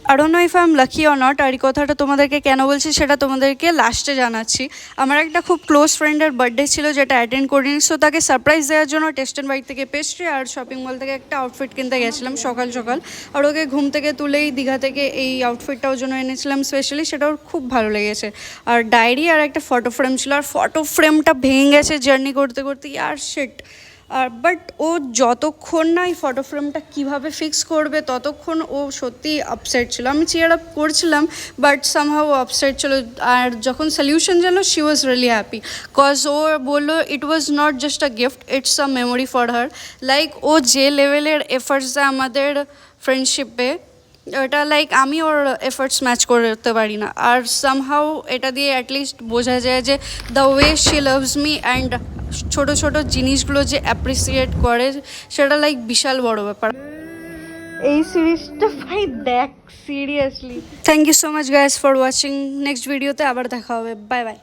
I don't know if I'm lucky or not, আর এই কথাটা তোমাদেরকে কেন বলছি সেটা তোমাদেরকে লাস্টে জানাচ্ছি। আমার একটা খুব ক্লোজ ফ্রেন্ডের বার্থডে ছিল যেটা অ্যাটেন্ড করিনি, সো তাকে সারপ্রাইজ দেওয়ার জন্য টেস্ট অ্যান্ড বাইক থেকে পেস্ট্রি আর শপিং মল থেকে একটা আউটফিট কিনতে গেছিলাম সকাল সকাল। আর ওকে ঘুম থেকে তুলেই দীঘা থেকে এই আউটফিটটা ওর জন্য এনেছিলাম স্পেশালি, সেটা ওর খুব ভালো লেগেছে। আর ডায়েরি আর একটা ফটো ফ্রেম ছিল, আর ফটো ফ্রেমটা ভেঙে গেছে জার্নি করতে করতে, আর শিট। আর বাট ও যতক্ষণ না এই ফটো ফ্রেমটা কীভাবে ফিক্স করবে ততক্ষণ ও সত্যি আপসেট ছিল। আমি চিয়ার আপ করছিলাম বাট সামহাউ আপসেট ছিল। আর যখন সলিউশন জানলো she was really happy, cause ও বললো it was not just a gift, it's a memory for her. Like ও যে লেভেলের এফার্টস দেয় আমাদের ফ্রেন্ডশিপে, এটা লাইক আমি ওর এফার্টস ম্যাচ করতে পারি না। আর সামহাউ এটা দিয়ে অ্যাটলিস্ট বোঝা যায় যে the way she loves me and ছোটো ছোটো জিনিসগুলো যে অ্যাপ্রিসিয়েট করে সেটা লাইক বিশাল বড় ব্যাপার। এই সিরিজটা ভাই দেখ seriously. Thank you so much guys for watching. Next ভিডিওতে আবার দেখা হবে। Bye by.